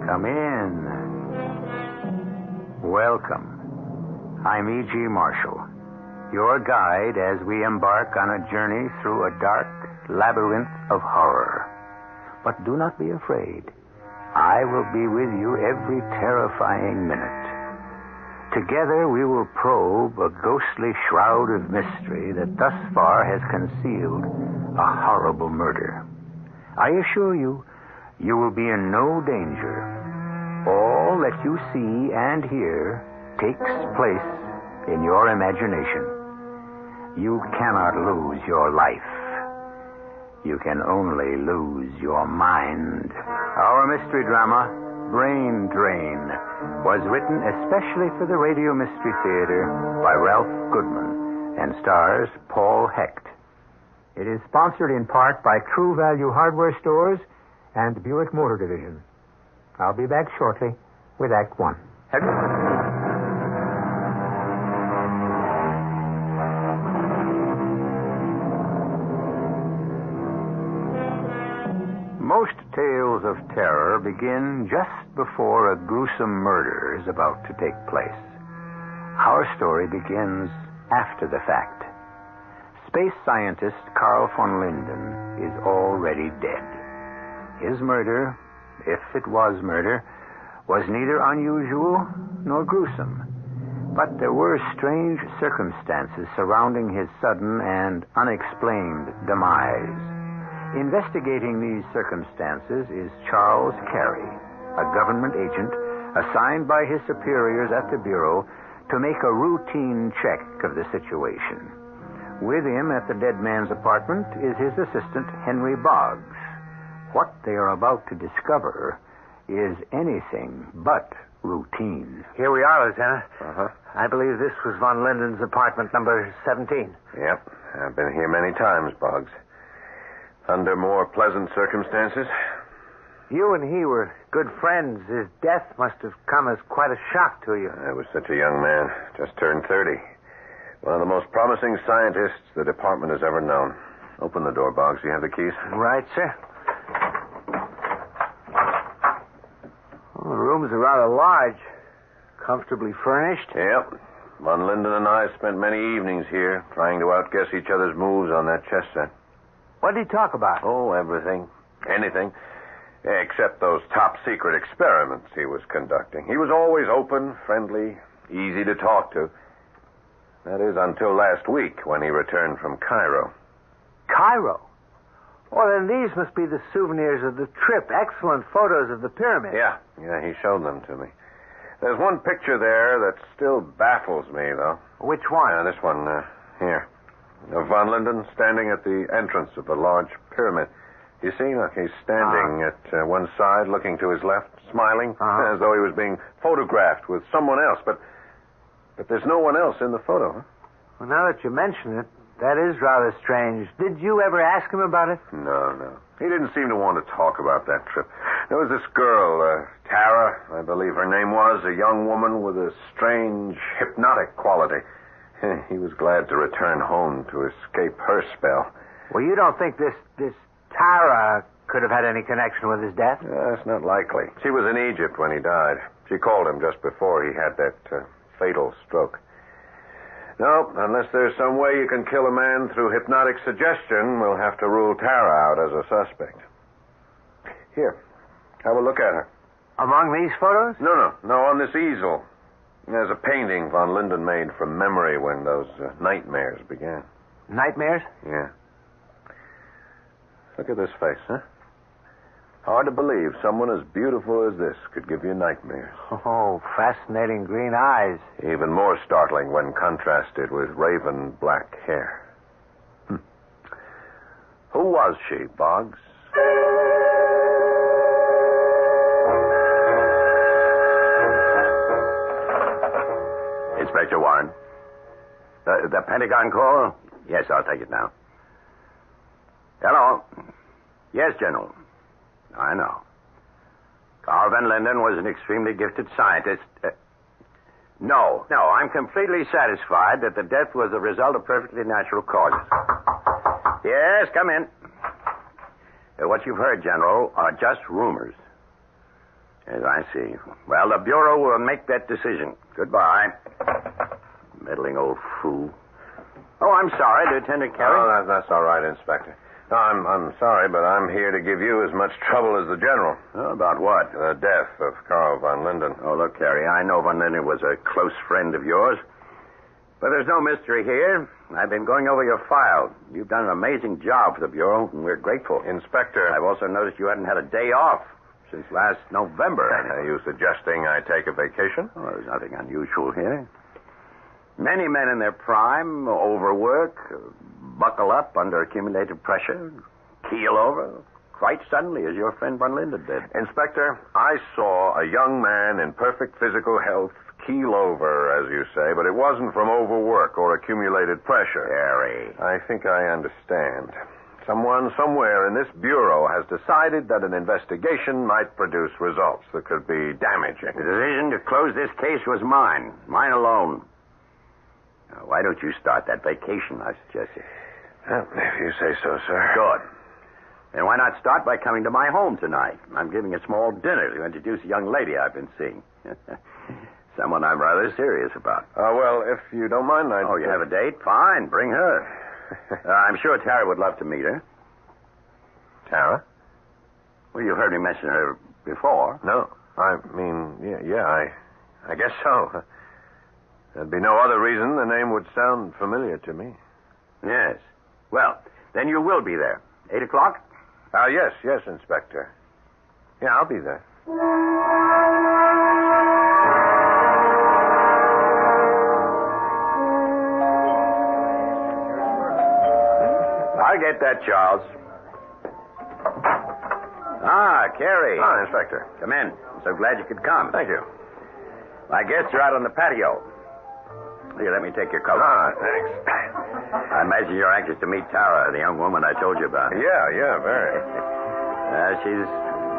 Come in. Welcome. I'm E.G. Marshall, your guide as we embark on a journey through a dark labyrinth of horror. But do not be afraid. I will be with you every terrifying minute. Together we will probe a ghostly shroud of mystery that thus far has concealed a horrible murder. I assure you, you will be in no danger. All that you see and hear takes place in your imagination. You cannot lose your life. You can only lose your mind. Our mystery drama, Brain Drain, was written especially for the Radio Mystery Theater by Ralph Goodman and stars Paul Hecht. It is sponsored in part by True Value Hardware Stores and Buick Motor Division. I'll be back shortly with Act One. Most tales of terror begin just before a gruesome murder is about to take place. Our story begins after the fact. Space scientist Carl von Linden is already dead. His murder, if it was murder, was neither unusual nor gruesome. But there were strange circumstances surrounding his sudden and unexplained demise. Investigating these circumstances is Charles Carey, a government agent assigned by his superiors at the Bureau to make a routine check of the situation. With him at the dead man's apartment is his assistant, Henry Boggs. What they are about to discover is anything but routine. Here we are, Lieutenant. Uh-huh. I believe this was von Linden's apartment, number 17. Yep. I've been here many times, Boggs. Under more pleasant circumstances. You and he were good friends. His death must have come as quite a shock to you. I was such a young man. Just turned 30. One of the most promising scientists the department has ever known. Open the door, Boggs. You have the keys? Right, sir. Well, the rooms are rather large. Comfortably furnished. Yep. Von Linden and I spent many evenings here trying to outguess each other's moves on that chess set. What did he talk about? Oh, everything. Anything. Except those top-secret experiments he was conducting. He was always open, friendly, easy to talk to. That is, until last week when he returned from Cairo. Cairo? Well, then these must be the souvenirs of the trip. Excellent photos of the pyramid. Yeah, he showed them to me. There's one picture there that still baffles me, though. Which one? This one, here. Of von Linden standing at the entrance of the large pyramid. You see, look, he's standing at one side, looking to his left, smiling, as though he was being photographed with someone else. But there's no one else in the photo, huh? Well, now that you mention it, that is rather strange. Did you ever ask him about it? No. He didn't seem to want to talk about that trip. There was this girl, Tara, I believe her name was, a young woman with a strange hypnotic quality. He was glad to return home to escape her spell. Well, you don't think this Tara could have had any connection with his death? That's not likely. She was in Egypt when he died. She called him just before he had that fatal stroke. No, unless there's some way you can kill a man through hypnotic suggestion, we'll have to rule Tara out as a suspect. Here, have a look at her. Among these photos? No, on this easel. There's a painting von Linden made from memory when those nightmares began. Nightmares? Yeah. Look at this face, huh? Hard to believe someone as beautiful as this could give you nightmares. Oh, fascinating green eyes. Even more startling when contrasted with raven black hair. Who was she, Boggs? Inspector Warren. The Pentagon call? Yes, I'll take it now. Hello. Yes, General. I know. Carl von Linden was an extremely gifted scientist. No, I'm completely satisfied that the death was the result of perfectly natural causes. Yes, come in. What you've heard, General, are just rumors. Yes, I see. Well, the Bureau will make that decision. Goodbye. Meddling old fool. Oh, I'm sorry, Lieutenant Carey. Oh, that's all right, Inspector. No, I'm sorry, but I'm here to give you as much trouble as the General. Oh, about what? The death of Carl von Linden. Oh, look, Carey, I know von Linden was a close friend of yours. But there's no mystery here. I've been going over your file. You've done an amazing job for the Bureau, and we're grateful. Inspector. I've also noticed you hadn't had a day off since last November. Are you suggesting I take a vacation? Oh, there's nothing unusual here. Many men in their prime overwork, buckle up under accumulated pressure, keel over, quite suddenly, as your friend von Linden did. Inspector, I saw a young man in perfect physical health keel over, as you say, but it wasn't from overwork or accumulated pressure. Harry. I think I understand. Someone somewhere in this Bureau has decided that an investigation might produce results that could be damaging. The decision to close this case was mine alone. Now, why don't you start that vacation I suggested? Well, if you say so, sir. Good. And why not start by coming to my home tonight? I'm giving a small dinner to introduce a young lady I've been seeing. Someone I'm rather serious about. Well, if you don't mind, I'd... Oh, you have a date? Fine, bring her. I'm sure Tara would love to meet her. Tara? Well, you heard me mention her before. No. I mean, I guess so. There'd be no other reason the name would sound familiar to me. Yes. Well, then you will be there. 8 o'clock? Yes, Inspector. Yeah, I'll be there. I'll get that, Charles. Carey. Inspector. Come in. I'm so glad you could come. Thank you. My guests are out on the patio. Here, let me take your coat. Thanks. I imagine you're anxious to meet Tara, the young woman I told you about. Yeah, very. She's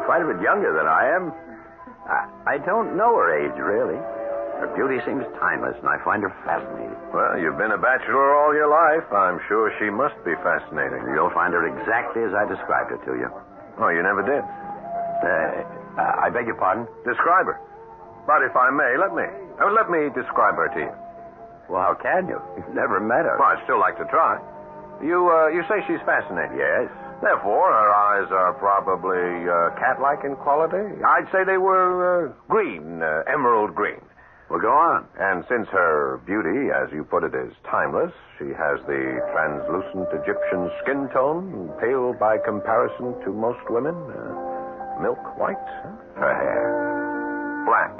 quite a bit younger than I am. I don't know her age, really. Her beauty seems timeless, and I find her fascinating. Well, you've been a bachelor all your life. I'm sure she must be fascinating. You'll find her exactly as I described her to you. Oh, you never did? I beg your pardon? Describe her. But if I may, let me describe her to you. Well, how can you? You've never met her. Well, I'd still like to try. You say she's fascinating. Yes. Therefore, her eyes are probably cat-like in quality. I'd say they were green, emerald green. Well, go on. And since her beauty, as you put it, is timeless, she has the translucent Egyptian skin tone, pale by comparison to most women. Milk white. Her hair. Black.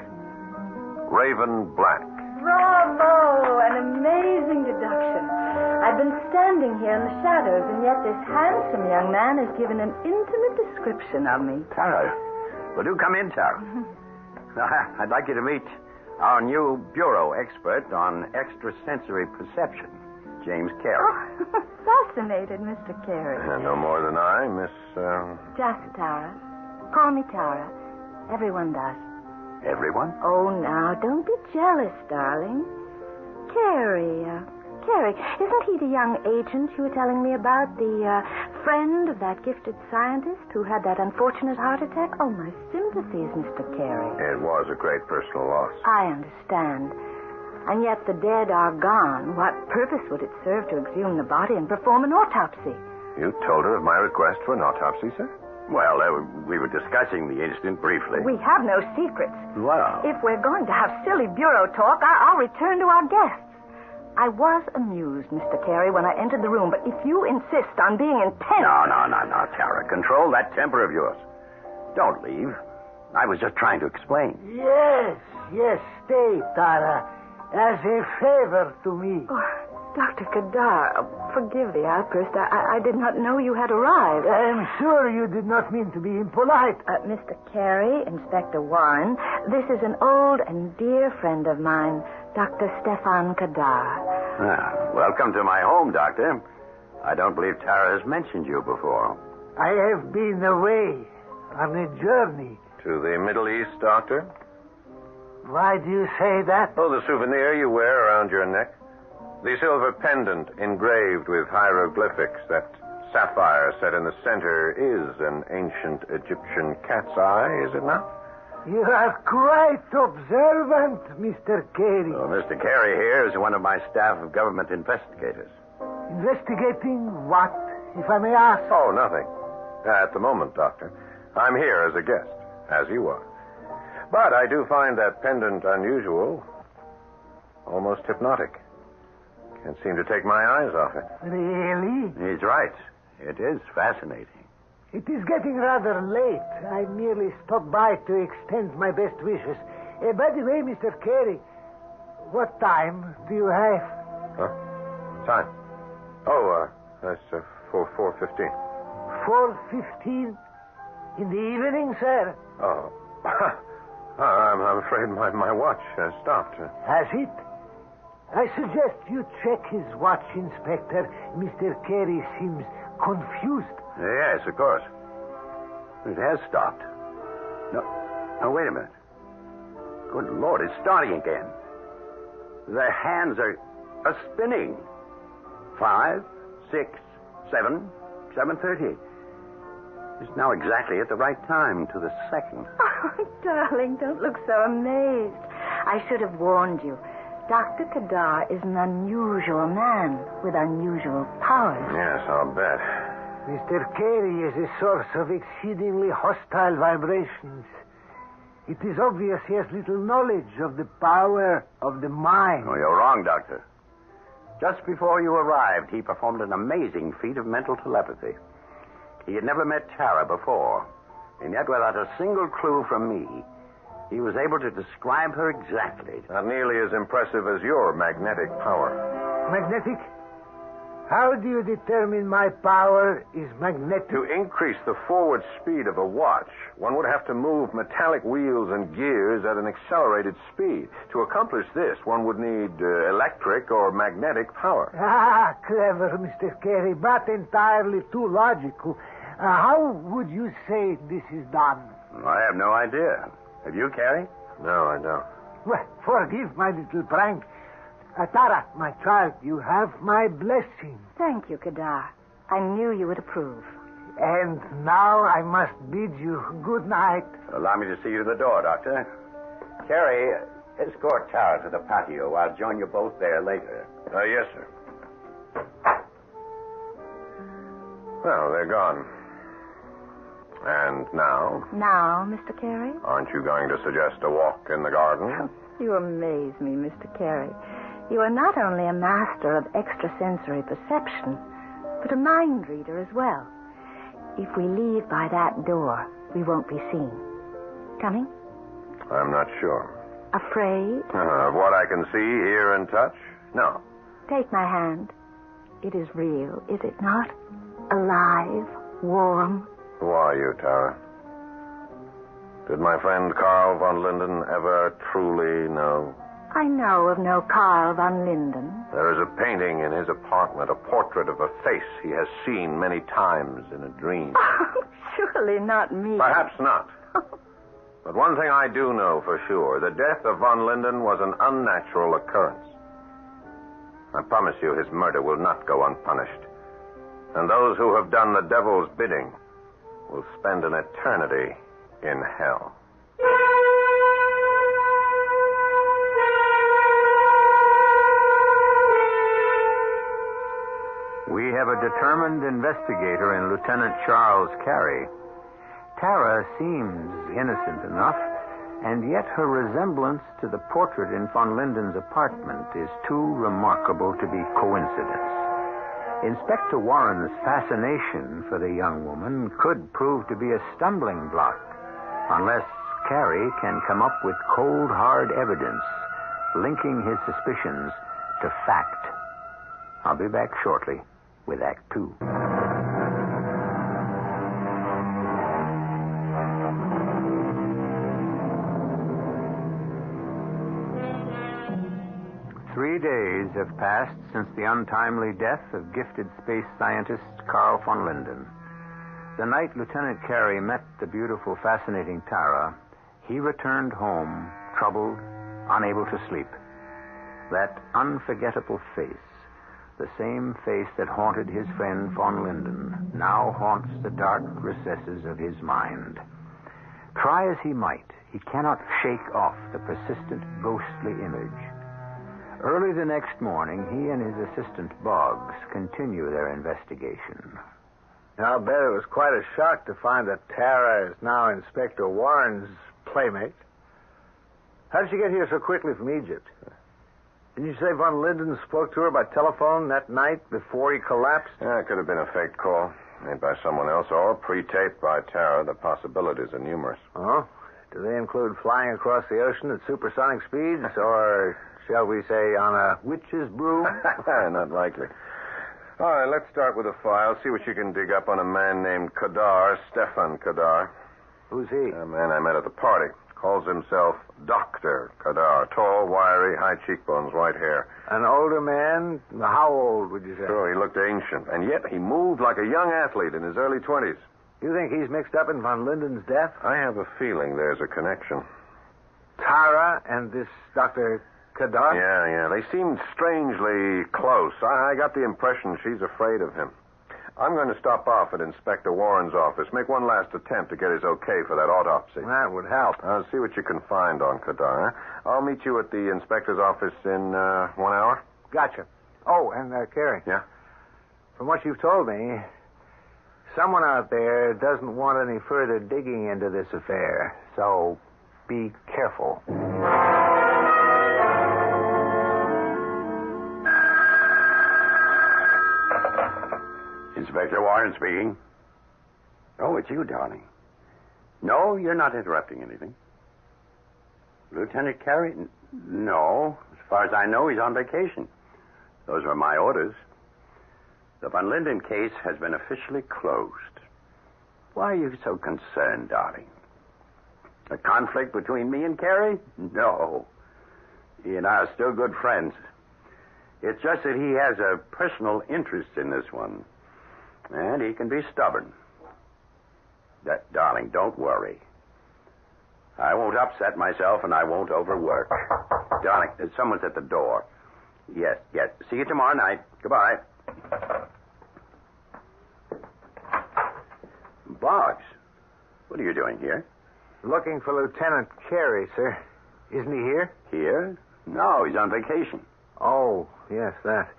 Raven black. Bravo! An amazing deduction. I've been standing here in the shadows, and yet this handsome young man has given an intimate description of me. Tara. Well, do come in, Tara. I'd like you to meet our new Bureau expert on extrasensory perception, James Carey. Oh, fascinated, Mr. Carey. No more than I, Miss... Just Tara. Call me Tara. Everyone does. Everyone? Oh, now, don't be jealous, darling. Carey, isn't he the young agent you were telling me about? The friend of that gifted scientist who had that unfortunate heart attack? Oh, my sympathies, Mr. Carey. It was a great personal loss. I understand. And yet the dead are gone. What purpose would it serve to exhume the body and perform an autopsy? You told her of my request for an autopsy, sir? Well, we were discussing the incident briefly. We have no secrets. Well. If we're going to have silly bureau talk, I'll return to our guests. I was amused, Mr. Carey, when I entered the room, but if you insist on being intense... No, Tara. Control that temper of yours. Don't leave. I was just trying to explain. Yes, stay, Tara, as a favor to me. Oh, Dr. Kadar, forgive the outburst. I did not know you had arrived. I'm sure you did not mean to be impolite. Mr. Carey, Inspector Warren, this is an old and dear friend of mine, Dr. Stefan Kadar. Welcome to my home, Doctor. I don't believe Tara has mentioned you before. I have been away on a journey. To the Middle East, Doctor? Why do you say that? Oh, the souvenir you wear around your neck. The silver pendant engraved with hieroglyphics. That sapphire set in the center is an ancient Egyptian cat's eye, is it not? You are quite observant, Mr. Carey. Well, Mr. Carey here is one of my staff of government investigators. Investigating what, if I may ask? Oh, nothing. At the moment, Doctor. I'm here as a guest, as you are. But I do find that pendant unusual, almost hypnotic. Can't seem to take my eyes off it. Really? He's right. It is fascinating. It is getting rather late. I merely stopped by to extend my best wishes. By the way, Mr. Carey, what time do you have? Huh? Time? Oh, that's 4:15. 4:15 in the evening, sir. Oh. I'm afraid my watch has stopped. Has it? I suggest you check his watch, Inspector. Mr. Carey seems confused. Yes, of course. It has stopped. No, wait a minute. Good Lord, it's starting again. The hands are spinning. 5, 6, 7, 7:30. It's now exactly at the right time to the second. Oh, darling, don't look so amazed. I should have warned you. Dr. Kadar is an unusual man with unusual powers. Yes, I'll bet. Mr. Carey is a source of exceedingly hostile vibrations. It is obvious he has little knowledge of the power of the mind. Oh, you're wrong, Doctor. Just before you arrived, he performed an amazing feat of mental telepathy. He had never met Tara before, and yet without a single clue from me, he was able to describe her exactly. Not nearly as impressive as your magnetic power. Magnetic? How do you determine my power is magnetic? To increase the forward speed of a watch, one would have to move metallic wheels and gears at an accelerated speed. To accomplish this, one would need electric or magnetic power. Ah, clever, Mr. Carey, but entirely too logical. How would you say this is done? I have no idea. Have you, Carey? No, I don't. Well, forgive my little prank. Tara, my child, you have my blessing. Thank you, Kadar. I knew you would approve. And now I must bid you good night. Allow me to see you to the door, Doctor. Carey, escort Tara to the patio. I'll join you both there later. Yes, sir. Well, they're gone. And now? Now, Mr. Carey? Aren't you going to suggest a walk in the garden? You amaze me, Mr. Carey. You are not only a master of extrasensory perception, but a mind reader as well. If we leave by that door, we won't be seen. Coming? I'm not sure. Afraid? Of what I can see, hear, and touch? No. Take my hand. It is real, is it not? Alive, warm. Who are you, Tara? Did my friend Carl von Linden ever truly know? I know of no Carl von Linden. There is a painting in his apartment, a portrait of a face he has seen many times in a dream. Oh, surely not me. Perhaps not. But one thing I do know for sure, the death of von Linden was an unnatural occurrence. I promise you his murder will not go unpunished. And those who have done the devil's bidding will spend an eternity in hell. We have a determined investigator in Lieutenant Charles Carey. Tara seems innocent enough, and yet her resemblance to the portrait in von Linden's apartment is too remarkable to be coincidence. Inspector Warren's fascination for the young woman could prove to be a stumbling block, unless Carey can come up with cold, hard evidence linking his suspicions to fact. I'll be back shortly with Act 2. Three days have passed since the untimely death of gifted space scientist Carl von Linden. The night Lieutenant Carey met the beautiful, fascinating Tara, he returned home, troubled, unable to sleep. That unforgettable face, the same face that haunted his friend von Linden, now haunts the dark recesses of his mind. try as he might, he cannot shake off the persistent, ghostly image. Early the next morning, he and his assistant, Boggs, continue their investigation. I'll bet it was quite a shock to find that Tara is now Inspector Warren's playmate. How did she get here so quickly from Egypt? Didn't you say Von Linden spoke to her by telephone that night before he collapsed? Yeah, it could have been a fake call made by someone else or pre-taped by Tara. The possibilities are numerous. Oh? Do they include flying across the ocean at supersonic speeds or, shall we say, on a witch's broom? Not likely. All right, let's start with the file. See what you can dig up on a man named Kadar, Stefan Kadar. Who's he? A man I met at the party. Calls himself Dr. Kadar. Tall, wiry, high cheekbones, white hair. An older man? How old would you say? Sure, he looked ancient, and yet he moved like a young athlete in his early 20s. You think he's mixed up in Von Linden's death? I have a feeling there's a connection. Tara and this Dr. Kadar? Yeah. They seemed strangely close. I got the impression she's afraid of him. I'm going to stop off at Inspector Warren's office, make one last attempt to get his okay for that autopsy. That would help. I'll see what you can find on Kadar. I'll meet you at the inspector's office in 1 hour. Gotcha. Oh, and Carrie. Yeah? From what you've told me, someone out there doesn't want any further digging into this affair, so be careful. Inspector Warren speaking. Oh, it's you, darling. No, you're not interrupting anything. Lieutenant Carey? No. As far as I know, he's on vacation. Those were my orders. The Von Linden case has been officially closed. Why are you so concerned, darling? A conflict between me and Carey? No. He and I are still good friends. It's just that he has a personal interest in this one. And he can be stubborn. Darling, don't worry. I won't upset myself and I won't overwork. Darling, someone's at the door. Yes. See you tomorrow night. Goodbye. Boggs, what are you doing here? Looking for Lieutenant Carey, sir. Isn't he here? Here? No, he's on vacation. Oh, yes, that.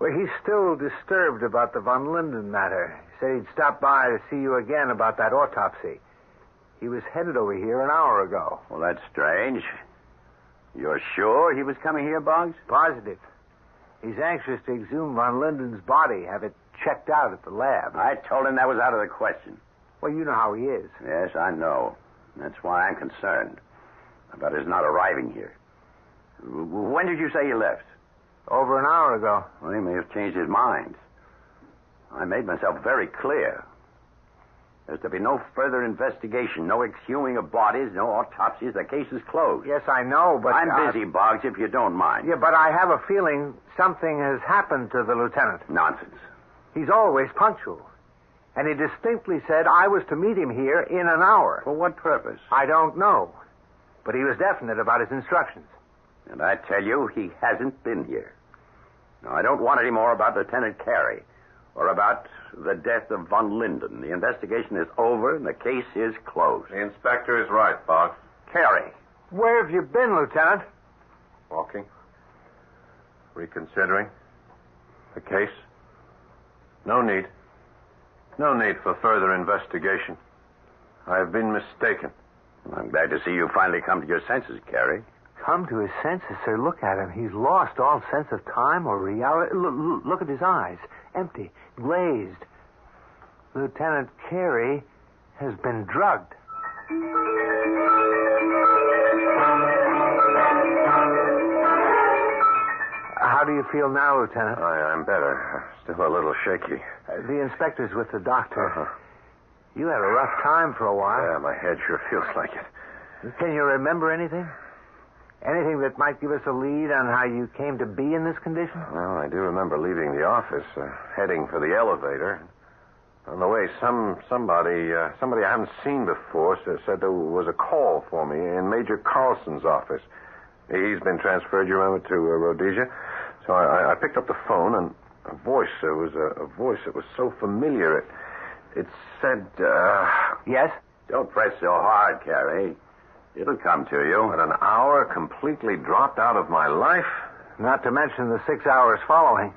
Well, he's still disturbed about the Von Linden matter. He said he'd stop by to see you again about that autopsy. He was headed over here an hour ago. Well, that's strange. You're sure he was coming here, Boggs? Positive. He's anxious to exhume Von Linden's body, have it checked out at the lab. I told him that was out of the question. Well, you know how he is. Yes, I know. That's why I'm concerned about his not arriving here. When did you say he left? Over an hour ago. Well, he may have changed his mind. I made myself very clear. There's to be no further investigation, no exhuming of bodies, no autopsies. The case is closed. Yes, I know, but... I'm busy, Boggs, if you don't mind. Yeah, but I have a feeling something has happened to the lieutenant. Nonsense. He's always punctual. And he distinctly said I was to meet him here in an hour. For what purpose? I don't know. But he was definite about his instructions. And I tell you, he hasn't been here. Now, I don't want any more about Lieutenant Carey or about the death of Von Linden. The investigation is over and the case is closed. The inspector is right, Boggs. Carey. Where have you been, Lieutenant? Walking. Reconsidering. The case. No need. No need for further investigation. I have been mistaken. I'm glad to see you finally come to your senses, Carey. Come to his senses, sir. Look at him. He's lost all sense of time or reality. Look at his eyes. Empty. Glazed. Lieutenant Carey has been drugged. How do you feel now, Lieutenant? I'm better. Still a little shaky. The inspector's with the doctor. Uh-huh. You had a rough time for a while. Yeah, my head sure feels like it. Can you remember anything? Anything that might give us a lead on how you came to be in this condition? Well, I do remember leaving the office, heading for the elevator. On the way, somebody I haven't seen before said there was a call for me in Major Carlson's office. He's been transferred, you remember, to Rhodesia. So I picked up the phone, and a voice that was so familiar. It said, Yes? Don't press so hard, Carrie. It'll come to you. But an hour completely dropped out of my life? Not to mention the 6 hours following.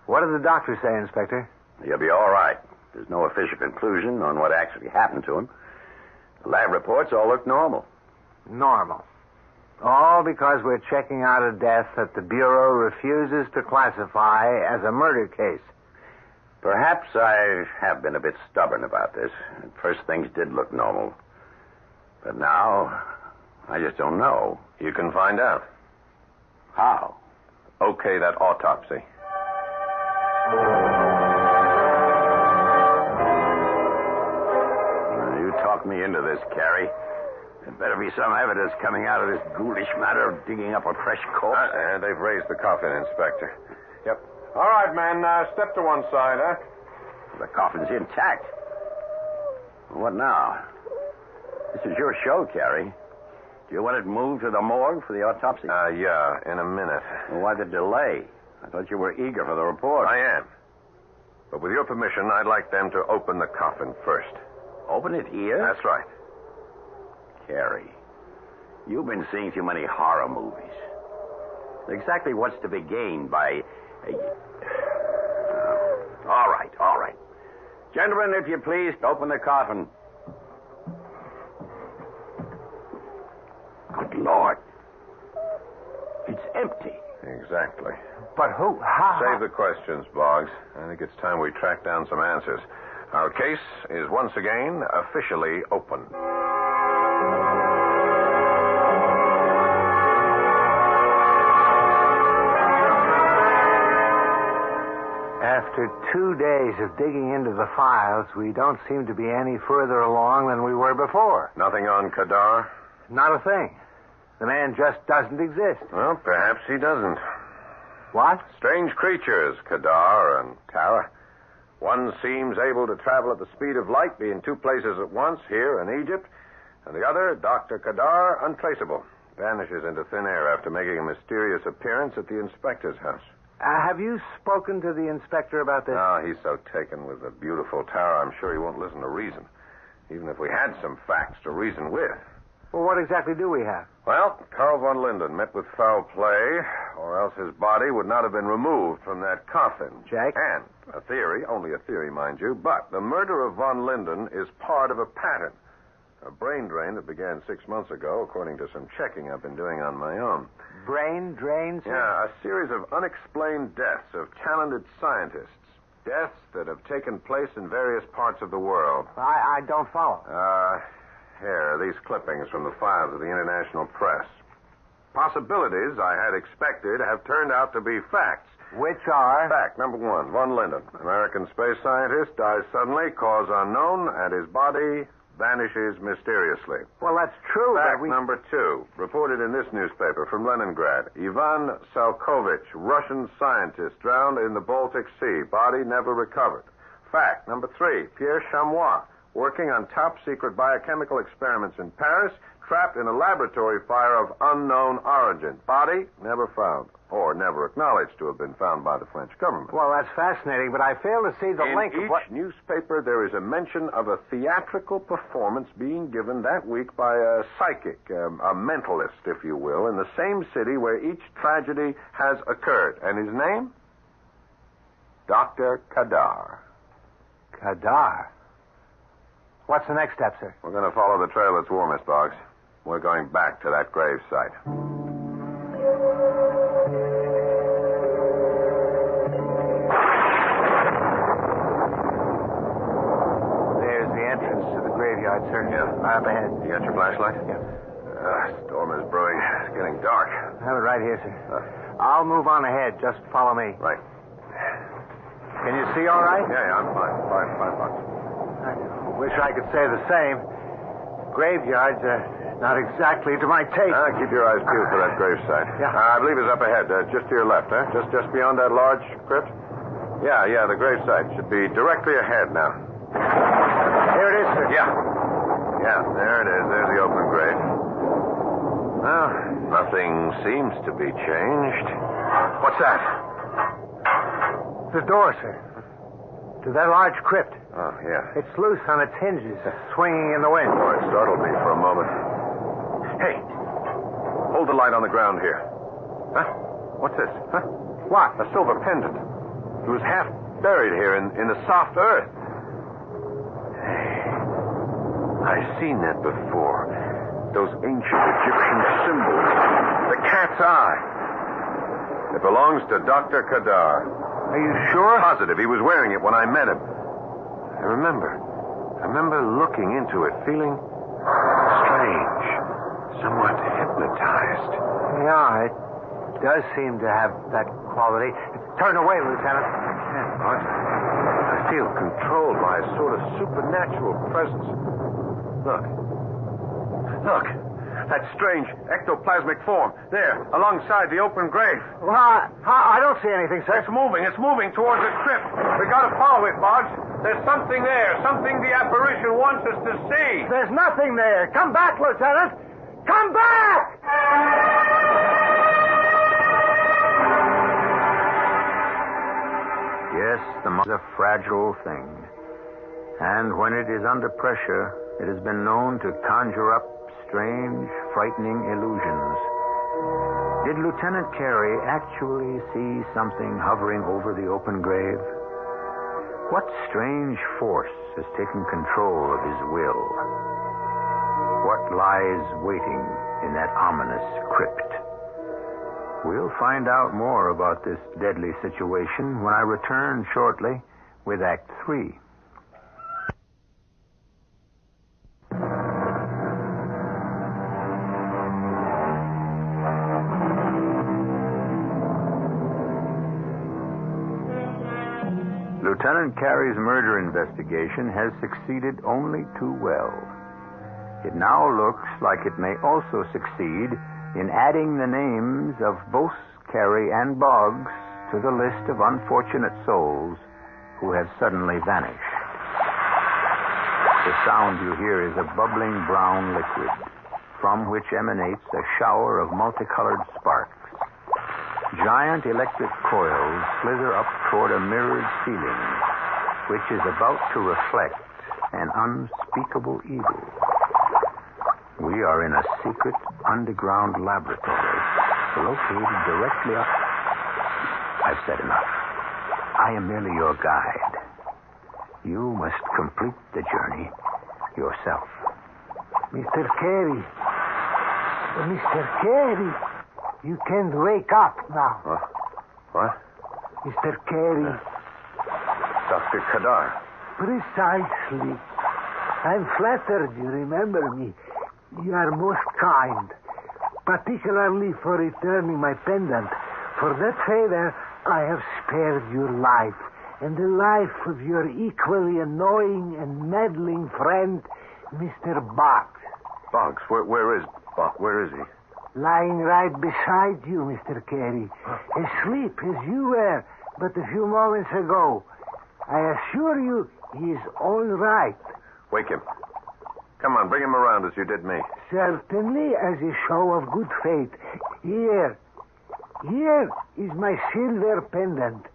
What did the doctor say, Inspector? You'll be all right. There's no official conclusion on what actually happened to him. The lab reports all look normal. Normal. All because we're checking out a death that the Bureau refuses to classify as a murder case. Perhaps I have been a bit stubborn about this. At first, things did look normal. But now, I just don't know. You can find out. How? Okay, that autopsy. You talked me into this, Carrie. There better be some evidence coming out of this ghoulish matter of digging up a fresh corpse. They've raised the coffin, Inspector. Yep. All right, man. Step to one side, huh? The coffin's intact. What now? This is your show, Carrie. Do you want it moved to the morgue for the autopsy? Yeah, in a minute. Well, why the delay? I thought you were eager for the report. I am. But with your permission, I'd like them to open the coffin first. Open it here? That's right. Carrie, you've been seeing too many horror movies. Exactly what's to be gained by... All right. Gentlemen, if you please, open the coffin. Good Lord. It's empty. Exactly. But who? How? Save the questions, Boggs. I think it's time we track down some answers. Our case is once again officially open. After 2 days of digging into the files, we don't seem to be any further along than we were before. Nothing on Kadar? Not a thing. The man just doesn't exist. Well, perhaps he doesn't. What? Strange creatures, Kadar and Tara. One seems able to travel at the speed of light, be in two places at once, here in Egypt, and the other, Dr. Kadar, untraceable. Vanishes into thin air after making a mysterious appearance at the inspector's house. Have you spoken to the inspector about this? No, he's so taken with the beautiful Tara, I'm sure he won't listen to reason. Even if we had some facts to reason with. Well, what exactly do we have? Well, Carl von Linden met with foul play, or else his body would not have been removed from that coffin. Jack? And a theory, only a theory, mind you, but the murder of von Linden is part of a pattern. A brain drain that began 6 months ago, according to some checking I've been doing on my own. Brain drains? Yeah, a series of unexplained deaths of talented scientists. Deaths that have taken place in various parts of the world. I don't follow. Here, these clippings from the files of the international press. Possibilities I had expected have turned out to be facts. Which are? Fact number one, von Linden, American space scientist, dies suddenly, cause unknown, and his body vanishes mysteriously. Well, that's true, Fact but number two, reported in this newspaper from Leningrad. Ivan Salkovich, Russian scientist, drowned in the Baltic Sea. Body never recovered. Fact number three, Pierre Chamois, working on top-secret biochemical experiments in Paris, trapped in a laboratory fire of unknown origin. Body never found, or never acknowledged to have been found by the French government. Well, that's fascinating, but I fail to see the link. In each newspaper, there is a mention of a theatrical performance being given that week by a psychic, a mentalist, if you will, in the same city where each tragedy has occurred. And his name? Dr. Kadar. Kadar? What's the next step, sir? We're going to follow the trail that's warmest, Boggs. We're going back to that grave site. There's the entrance to the graveyard, sir. Yeah. Right up ahead. You got your flashlight? Yeah. Storm is brewing. It's getting dark. I have it right here, sir. I'll move on ahead. Just follow me. Right. Can you see all right? Yeah, I'm fine. Fine, Boggs. I wish I could say the same. Graveyards are not exactly to my taste. Keep your eyes peeled for that gravesite. Yeah. I believe it's up ahead, just to your left, huh? Just beyond that large crypt? Yeah, the gravesite should be directly ahead now. Here it is, sir. Yeah, there it is. There's the open grave. Well, nothing seems to be changed. What's that? The door, sir. To that large crypt. Oh, yeah. It's loose on its hinges, swinging in the wind. Oh, it startled me for a moment. Hey, hold the light on the ground here. Huh? What's this? Huh? What? A silver pendant. It was half buried here in the soft earth. Hey, I've seen that before. Those ancient Egyptian symbols. The cat's eye. It belongs to Dr. Kadar. Are you sure? Positive. He was wearing it when I met him. I remember looking into it, feeling strange, somewhat hypnotized. Yeah, it does seem to have that quality. Turn away, Lieutenant. What? I feel controlled by a sort of supernatural presence. Look. That strange ectoplasmic form. There, alongside the open grave. Well, I don't see anything, sir. It's moving towards the crypt. We gotta follow it, Boggs. There's something there, something the apparition wants us to see. There's nothing there. Come back, Lieutenant. Come back! Yes, the mind is a fragile thing. And when it is under pressure, it has been known to conjure up strange, frightening illusions. Did Lieutenant Carey actually see something hovering over the open grave? What strange force has taken control of his will? What lies waiting in that ominous crypt? We'll find out more about this deadly situation when I return shortly with Act 3. Lieutenant Carey's murder investigation has succeeded only too well. It now looks like it may also succeed in adding the names of both Carey and Boggs to the list of unfortunate souls who have suddenly vanished. The sound you hear is a bubbling brown liquid from which emanates a shower of multicolored sparks. Giant electric coils slither up toward a mirrored ceiling, which is about to reflect an unspeakable evil. We are in a secret underground laboratory located directly up. I've said enough. I am merely your guide. You must complete the journey yourself. Mr. Carey. Mr. Carey. You can wake up now. What? Mr. Carey. Dr. Kadar. Precisely. I'm flattered you remember me. You are most kind, particularly for returning my pendant. For that favor, I have spared your life and the life of your equally annoying and meddling friend, Mr. Boggs. Boggs? Where is he? Lying right beside you, Mr. Carey. Asleep as you were but a few moments ago. I assure you he is all right. Wake him. Come on, bring him around as you did me. Certainly, as a show of good faith. Here is my silver pendant.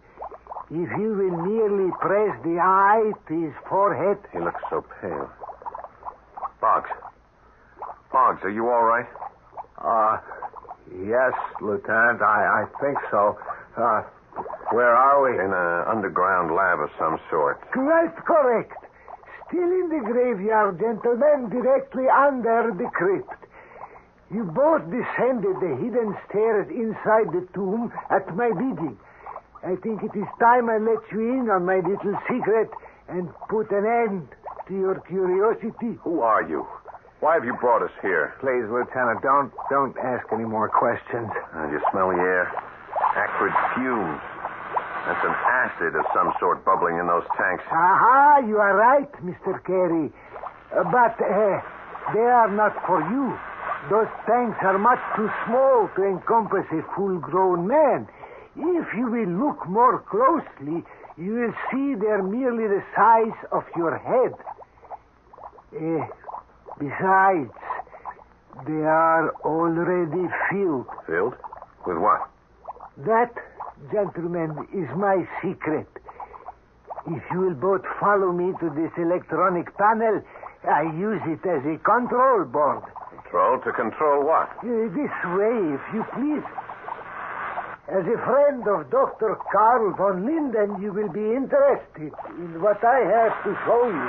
If you will merely press the eye to his forehead... He looks so pale. Boggs, are you all right? Yes, Lieutenant, I think so. Where are we? In an underground lab of some sort. Quite correct. Still in the graveyard, gentlemen, directly under the crypt. You both descended the hidden stairs inside the tomb at my bidding. I think it is time I let you in on my little secret and put an end to your curiosity. Who are you? Why have you brought us here? Please, Lieutenant, don't ask any more questions. You smell the air? Acrid fumes. That's an acid of some sort bubbling in those tanks. Aha, you are right, Mr. Carey. But they are not for you. Those tanks are much too small to encompass a full-grown man. If you will look more closely, you will see they're merely the size of your head. Besides, they are already filled. Filled? With what? That, gentlemen, is my secret. If you will both follow me to this electronic panel, I use it as a control board. Control? To control what? This way, if you please. As a friend of Dr. Karl von Linden, you will be interested in what I have to show you.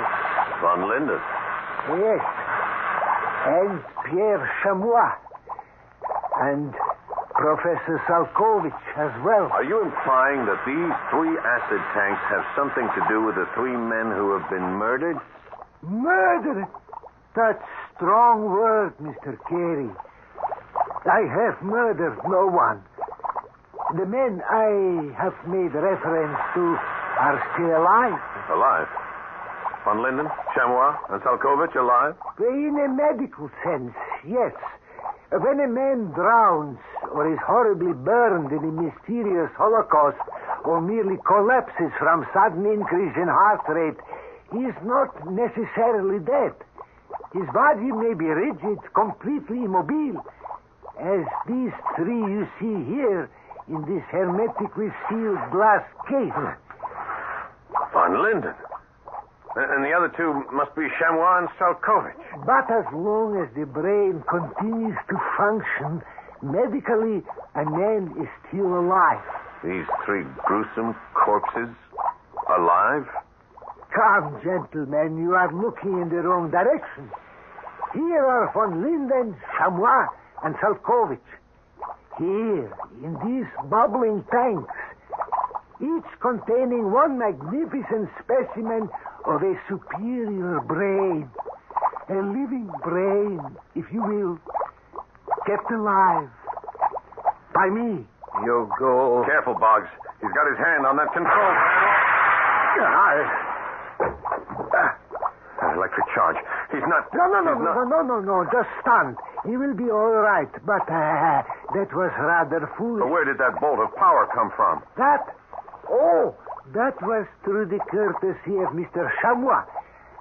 Von Linden? Yes. And Pierre Chamois. And Professor Salkovich as well. Are you implying that these 3 acid tanks have something to do with the 3 men who have been murdered? Murder? That's strong word, Mr. Carey. I have murdered no one. The men I have made reference to are still alive. Alive? Von Linden, Chamois, and Salkovich alive? In a medical sense, yes. When a man drowns or is horribly burned in a mysterious holocaust or merely collapses from sudden increase in heart rate, he is not necessarily dead. His body may be rigid, completely immobile, as these 3 you see here in this hermetically sealed glass case. Von Linden. And the other 2 must be Chamois and Salkovich. But as long as the brain continues to function, medically, a man is still alive. These 3 gruesome corpses alive? Come, gentlemen, you are looking in the wrong direction. Here are von Linden, Chamois, and Salkovich. Here, in these bubbling tanks, each containing one magnificent specimen of a superior brain. A living brain, if you will, kept alive by me. You go. Careful, Boggs. He's got his hand on that control panel. Electric charge. He's not... No. Just stand. He will be all right. But that was rather foolish. But where did that bolt of power come from? That? Oh, that was through the courtesy of Mr. Chamois.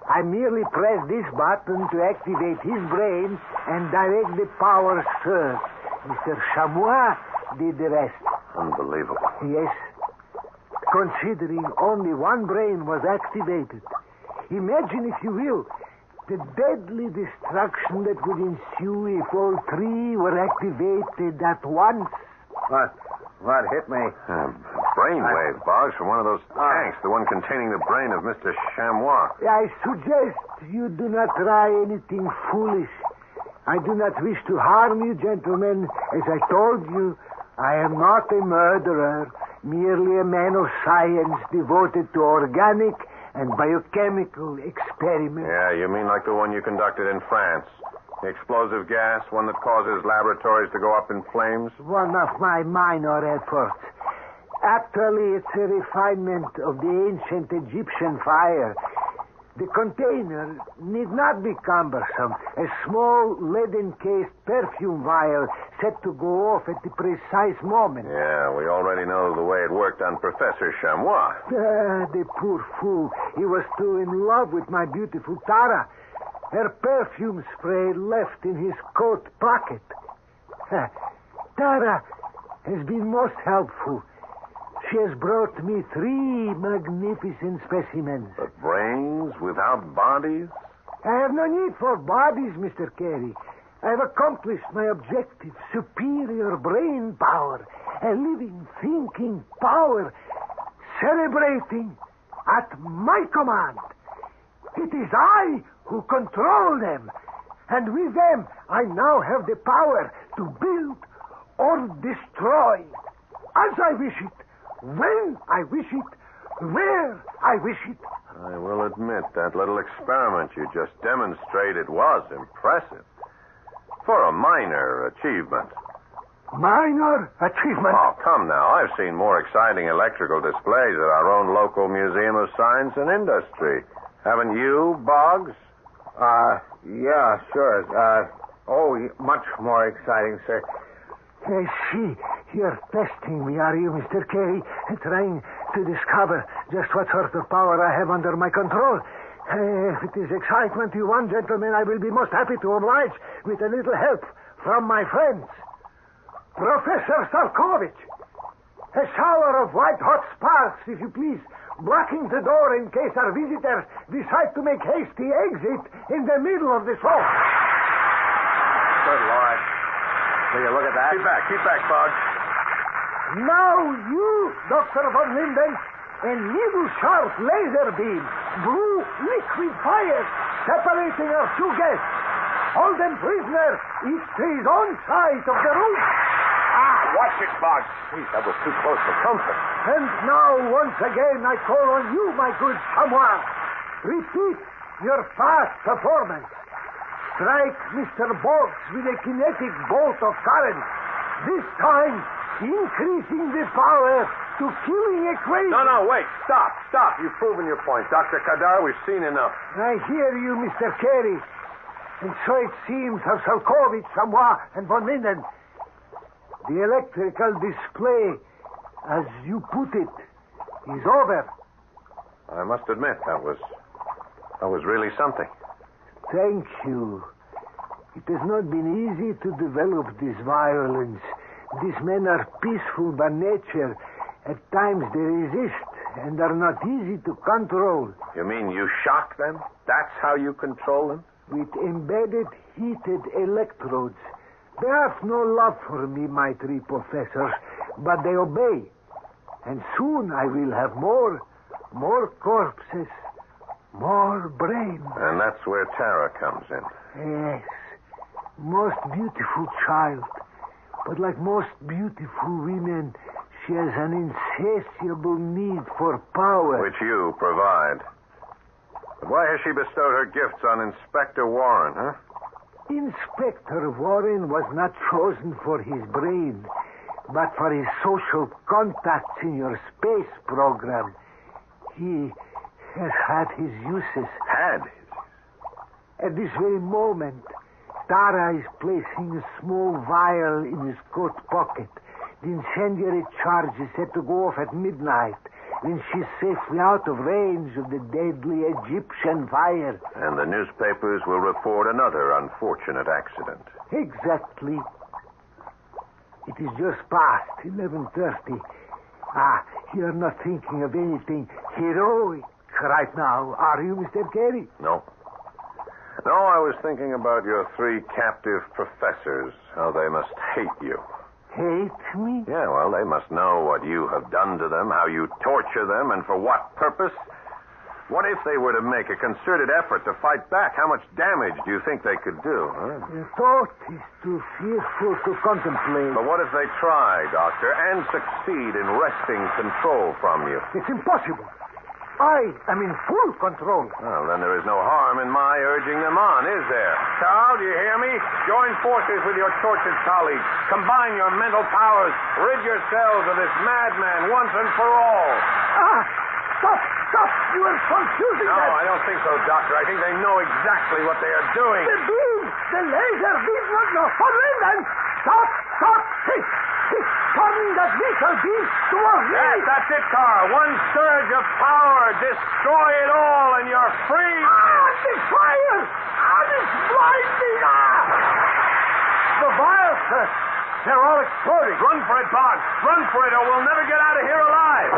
I merely pressed this button to activate his brain and direct the power surge. Mr. Chamois did the rest. Unbelievable. Yes. Considering only one brain was activated. Imagine, if you will, the deadly destruction that would ensue if all 3 were activated at once. What hit me? Brainwave, Boggs, from one of those tanks, the one containing the brain of Mr. Chamois. I suggest you do not try anything foolish. I do not wish to harm you, gentlemen. As I told you, I am not a murderer, merely a man of science devoted to organic and biochemical experiments. Yeah, you mean like the one you conducted in France? The explosive gas, one that causes laboratories to go up in flames? One of my minor efforts. Actually, it's a refinement of the ancient Egyptian fire. The container need not be cumbersome. A small lead-encased perfume vial set to go off at the precise moment. Yeah, we already know the way it worked on Professor Chamois. The poor fool. He was too in love with my beautiful Tara. Her perfume spray left in his coat pocket. Tara has been most helpful. She has brought me 3 magnificent specimens. But brains without bodies? I have no need for bodies, Mr. Carey. I have accomplished my objective. Superior brain power. A living, thinking power. Celebrating at my command. It is I who control them. And with them, I now have the power to build or destroy. As I wish it. When I wish it, where I wish it. I will admit that little experiment you just demonstrated was impressive. For a minor achievement. Minor achievement? Oh, come now. I've seen more exciting electrical displays at our own local Museum of Science and Industry. Haven't you, Boggs? Yeah, sure. Much more exciting, sir. I see. You're testing me, are you, Mr. Carey? Trying to discover just what sort of power I have under my control. If it is excitement you want, gentlemen, I will be most happy to oblige with a little help from my friends. Professor Salkovich. A shower of white-hot sparks, if you please. blocking the door in case our visitors decide to make hasty exit in the middle of the show. Good Lord. Will you look at that? Keep back, Boggs. Now you, Dr. von Linden, a needle-sharp laser beam, blue liquid fire, separating our two guests. Hold them prisoner, each to his own side of the room. Watch it, Boggs. Jeez, that was too close for comfort. And now, once again, I call on you, my good Samoa. Repeat your past performance. Strike Mr. Boggs with a kinetic bolt of current. This time, increasing the power to killing a crazy... No, wait. Stop. You've proven your point. Dr. Kadar, we've seen enough. I hear you, Mr. Carey. And so it seems of Salkovich, Samoa, and von Linden. The electrical display, as you put it, is over. I must admit, that was really something. Thank you. It has not been easy to develop this violence. These men are peaceful by nature. At times they resist and are not easy to control. You mean you shock them? That's how you control them? With embedded, heated electrodes. They have no love for me, my three professors, but they obey. And soon I will have more corpses, more brains. And that's where Tara comes in. Yes, most beautiful child. But like most beautiful women, she has an insatiable need for power. Which you provide. But why has she bestowed her gifts on Inspector Warren, huh? Inspector Warren was not chosen for his brain, but for his social contacts in your space program. He has had his uses. At this very moment, Tara is placing a small vial in his coat pocket. The incendiary charge is set to go off at midnight, when she's safely out of range of the deadly Egyptian fire. And the newspapers will report another unfortunate accident. Exactly. It is just past 11:30. You're not thinking of anything heroic right now, are you, Mr. Carey? No, I was thinking about your three captive professors, how they must hate you. Hate me? Yeah, well, they must know what you have done to them, how you torture them, and for what purpose. What if they were to make a concerted effort to fight back? How much damage do you think they could do? Huh? The thought is too fearful to contemplate. But what if they try, Doctor, and succeed in wresting control from you? It's impossible. I am in full control. Well, then there is no harm in my urging them on, is there? Carl, do you hear me? Join forces with your tortured colleagues. Combine your mental powers. Rid yourselves of this madman once and for all. Stop! You are confusing No, them. I don't think so, Doctor. I think they know exactly what they are doing. The beam! The laser beam! No. Von Linden! Stop! He's turning that missile beam towards me! Yes, that's it, Carl. One surge of power. Destroy it all, and you're free. The fire! It's blinding! The vials, sir. They're all exploding. Run for it, Boggs. Run for it, or we'll never get out of here alive.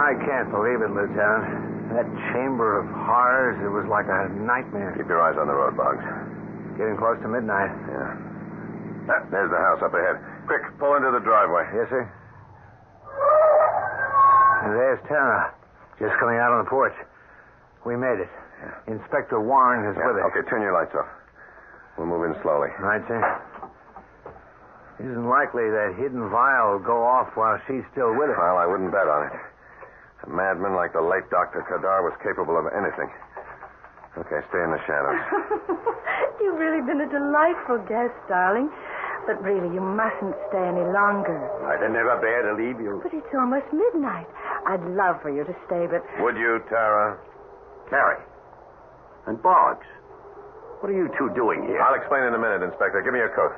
I can't believe it, Lieutenant. That chamber of horrors, it was like a nightmare. Keep your eyes on the road, Boggs. Getting close to midnight. Yeah. There's the house up ahead. Quick, pull into the driveway. Yes, sir. And there's Tara, just coming out on the porch. We made it. Yeah. Inspector Warren is with us. Okay, turn your lights off. We'll move in slowly. Right, sir. It isn't likely that hidden vial will go off while she's still with us. Well, I wouldn't bet on it. A madman like the late Dr. Kadar was capable of anything. Okay, stay in the shadows. You've really been a delightful guest, darling. But really, you mustn't stay any longer. I'd never bear to leave you. But it's almost midnight. I'd love for you to stay, but... Would you, Tara? Carey. And Boggs. What are you two doing here? I'll explain in a minute, Inspector. Give me your coat.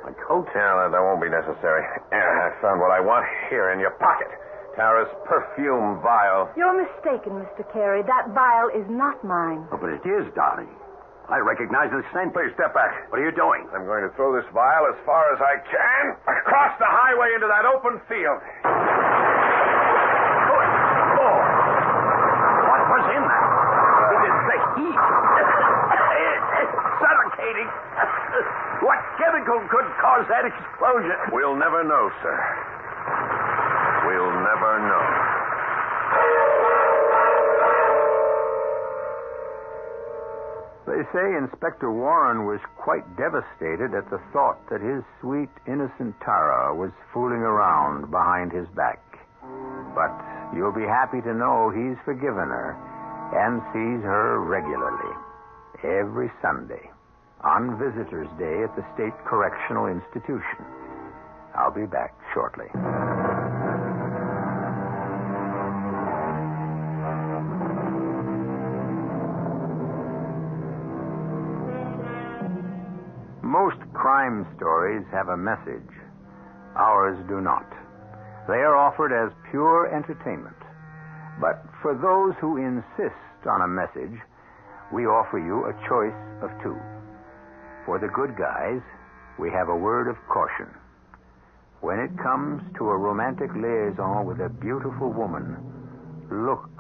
My coat? Yeah, that won't be necessary. I found what I want here in your pocket. Tara's perfume vial. You're mistaken, Mr. Carey. That vial is not mine. Oh, but it is, darling. I recognize this name. Please step back. What are you doing? I'm going to throw this vial as far as I can across the highway into that open field. What was in that? It is the heat. It's suffocating. What chemical could cause that explosion? We'll never know, sir. We'll never know. They say Inspector Warren was quite devastated at the thought that his sweet, innocent Tara was fooling around behind his back. But you'll be happy to know he's forgiven her and sees her regularly, every Sunday, on Visitors' Day at the State Correctional Institution. I'll be back shortly. Most crime stories have a message. Ours do not. They are offered as pure entertainment. But for those who insist on a message, we offer you a choice of two. For the good guys, we have a word of caution. When it comes to a romantic liaison with a beautiful woman, look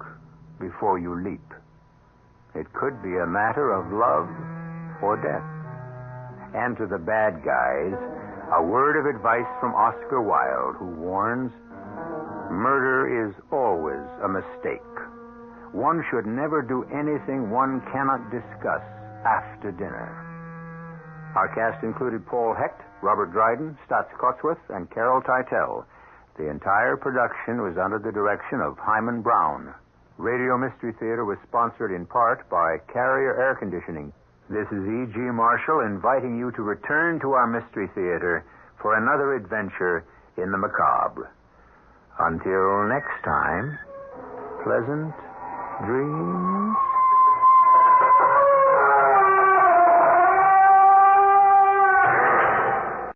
before you leap. It could be a matter of love or death. And to the bad guys, a word of advice from Oscar Wilde, who warns, murder is always a mistake. One should never do anything one cannot discuss after dinner. Our cast included Paul Hecht, Robert Dryden, Stotts Cotsworth, and Carol Teitel. The entire production was under the direction of Hyman Brown. Radio Mystery Theater was sponsored in part by Carrier Air Conditioning. This is E.G. Marshall inviting you to return to our Mystery Theater for another adventure in the macabre. Until next time, pleasant dreams.